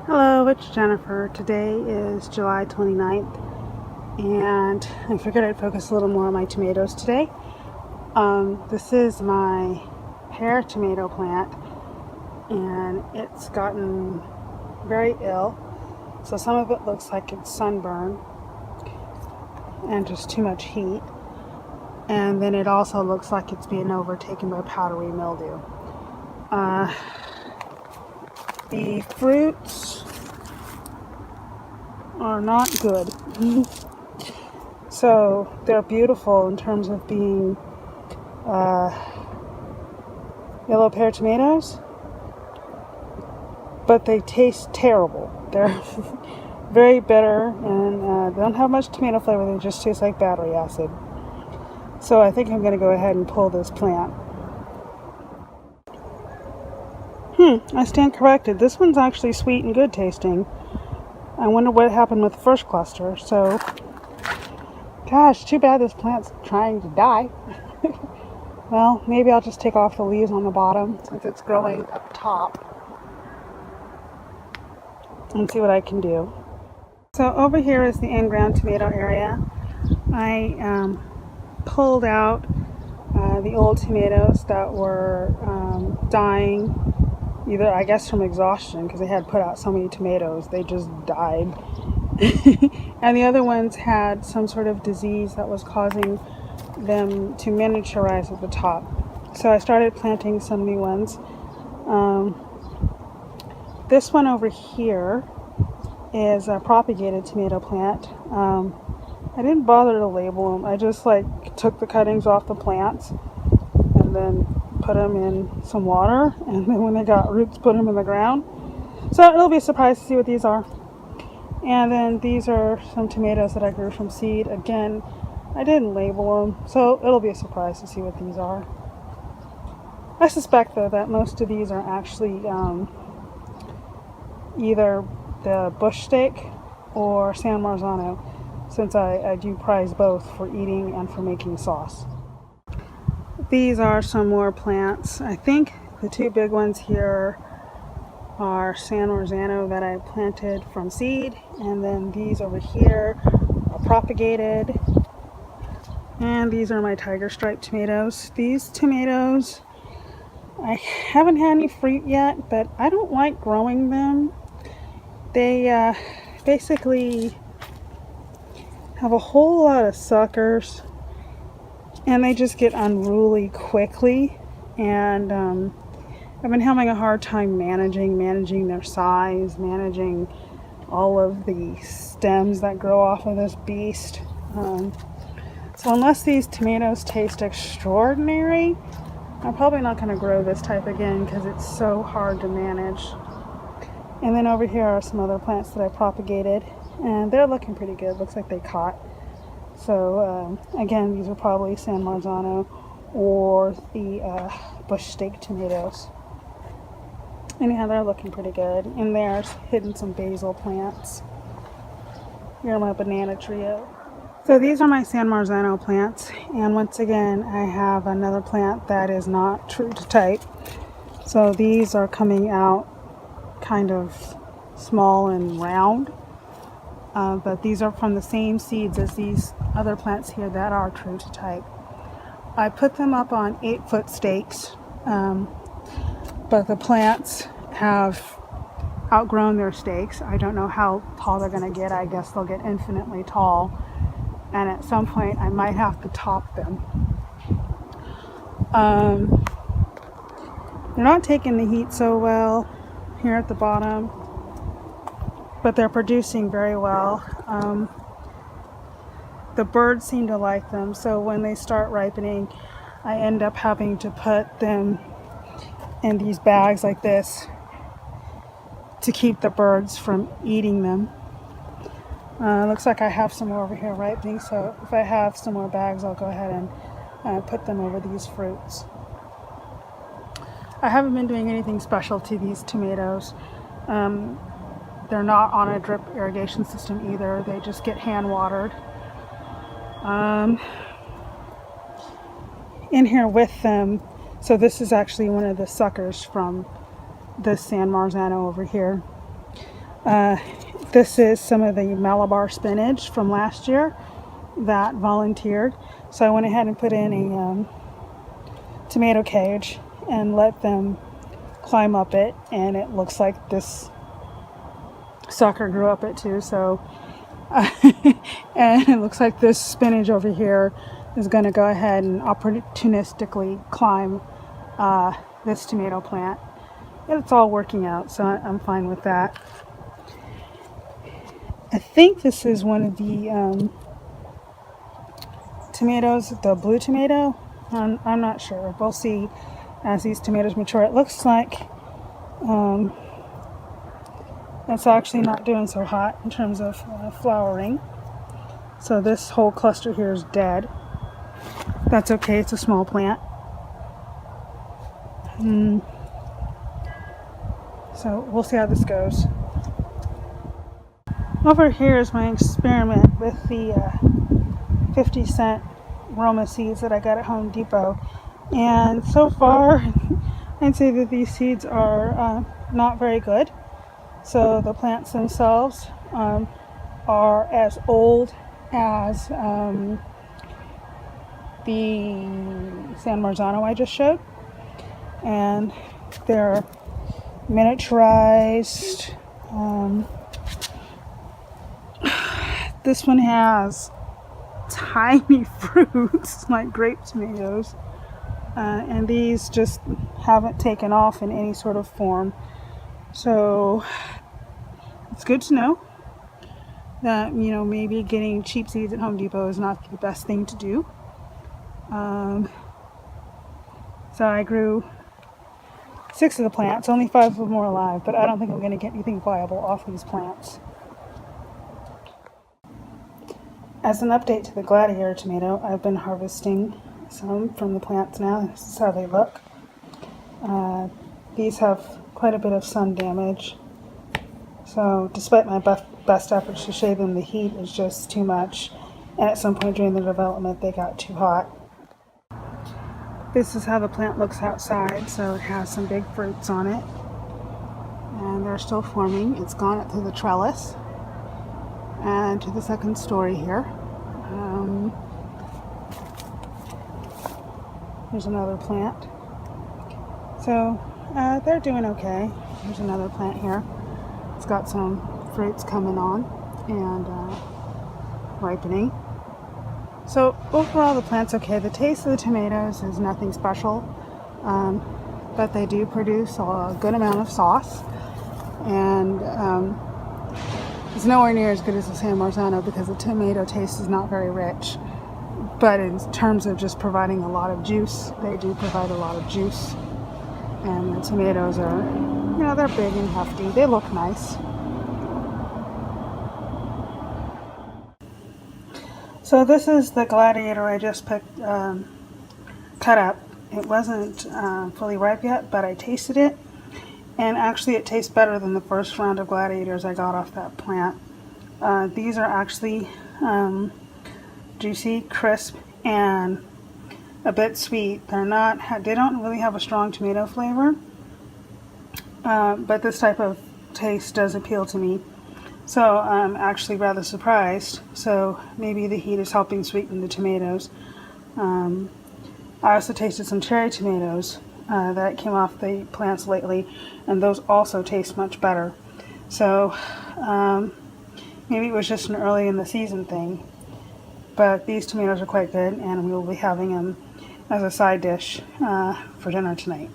Hello, it's Jennifer. Today is July 29th, and I figured I'd focus a little more on my tomatoes today. This is my pear tomato plant, and it's gotten very ill. So some of it looks like it's sunburn and just too much heat. And then it also looks like it's being overtaken by powdery mildew. The fruits are not good. So they're beautiful in terms of being yellow pear tomatoes, but they taste terrible. They're very bitter and they don't have much tomato flavor. They just taste like battery acid. So I think I'm going to go ahead and pull this plant. I stand corrected. This one's actually sweet and good tasting. I wonder what happened with the first cluster. So, gosh, too bad this plant's trying to die. Well, maybe I'll just take off the leaves on the bottom since it's growing up top and see what I can do. So over here is the in-ground tomato area. I pulled out the old tomatoes that were dying, either I guess from exhaustion because they had put out so many tomatoes they just died. And the other ones had some sort of disease that was causing them to miniaturize at the top. So I started planting some new ones. This one over here is a propagated tomato plant. I didn't bother to label them. I just took the cuttings off the plants and then put them in some water, and then when they got roots, put them in the ground. So it'll be a surprise to see what these are. And then these are some tomatoes that I grew from seed. Again, I didn't label them, so it'll be a surprise to see what these are. I suspect though that most of these are actually either the bush steak or San Marzano, since I do prize both for eating and for making sauce. These are some more plants. I think the two big ones here are San Marzano that I planted from seed, and then these over here are propagated, and these are my tiger stripe tomatoes. These tomatoes, I haven't had any fruit yet, but I don't like growing them. They basically have a whole lot of suckers, and they just get unruly quickly, and I've been having a hard time managing their size, managing all of the stems that grow off of this beast. So unless these tomatoes taste extraordinary, I'm probably not going to grow this type again because it's so hard to manage. And then over here are some other plants that I propagated, and they're looking pretty good. Looks like they caught. So again, these are probably San Marzano or the bush steak tomatoes. Anyhow, they're looking pretty good. And there's hidden some basil plants. Here are my banana trio. So these are my San Marzano plants, and once again I have another plant that is not true to type. So these are coming out kind of small and round, but these are from the same seeds as these other plants here that are true to type. I put them up on 8-foot stakes, but the plants have outgrown their stakes. I don't know how tall they're going to get. I guess they'll get infinitely tall, and at some point I might have to top them. They're not taking the heat so well here at the bottom, but they're producing very well. The birds seem to like them, so when they start ripening, I end up having to put them in these bags like this to keep the birds from eating them. Looks like I have some more over here ripening, so if I have some more bags, I'll go ahead and put them over these fruits. I haven't been doing anything special to these tomatoes. They're not on a drip irrigation system either. They just get hand watered. In here with them, so this is actually one of the suckers from the San Marzano over here. This is some of the Malabar spinach from last year that volunteered. So I went ahead and put in a tomato cage and let them climb up it, and it looks like this sucker grew up it too. So and it looks like this spinach over here is going to go ahead and opportunistically climb this tomato plant. It's all working out, so I'm fine with that. I think this is one of the tomatoes, the blue tomato. I'm not sure. We'll see as these tomatoes mature. It looks like it's actually not doing so hot in terms of flowering. So this whole cluster here is dead. That's okay, it's a small plant. So we'll see how this goes. Over here is my experiment with the 50-cent Roma seeds that I got at Home Depot. And so far, I'd say that these seeds are not very good. So the plants themselves are as old as the San Marzano I just showed. And they're miniaturized. This one has tiny fruits like grape tomatoes, and these just haven't taken off in any sort of form. So it's good to know that, you know, maybe getting cheap seeds at Home Depot is not the best thing to do. So I grew 6 of the plants, only 5 of them are alive, but I don't think I'm going to get anything viable off these plants. As an update to the Gladiator tomato, I've been harvesting some from the plants now. This is how they look. These have quite a bit of sun damage. So despite my best efforts to shade them, the heat is just too much. And at some point during the development, they got too hot. This is how the plant looks outside. So it has some big fruits on it. And they're still forming. It's gone up through the trellis and to the second story here. Here's another plant. So they're doing okay. Here's another plant here. It's got some fruits coming on and ripening. So overall the plant's okay. The taste of the tomatoes is nothing special, but they do produce a good amount of sauce, and it's nowhere near as good as the San Marzano because the tomato taste is not very rich. But in terms of just providing a lot of juice, they do provide a lot of juice. And the tomatoes are, you know, they're big and hefty. They look nice. So this is the Gladiator I just cut up. It wasn't fully ripe yet, but I tasted it. And actually it tastes better than the first round of Gladiators I got off that plant. These are actually juicy, crisp, and a bit sweet. They don't really have a strong tomato flavor, but this type of taste does appeal to me. So I'm actually rather surprised. So maybe the heat is helping sweeten the tomatoes. I also tasted some cherry tomatoes that came off the plants lately, and those also taste much better. So maybe it was just an early in the season thing, but these tomatoes are quite good, and we will be having them as a side dish for dinner tonight.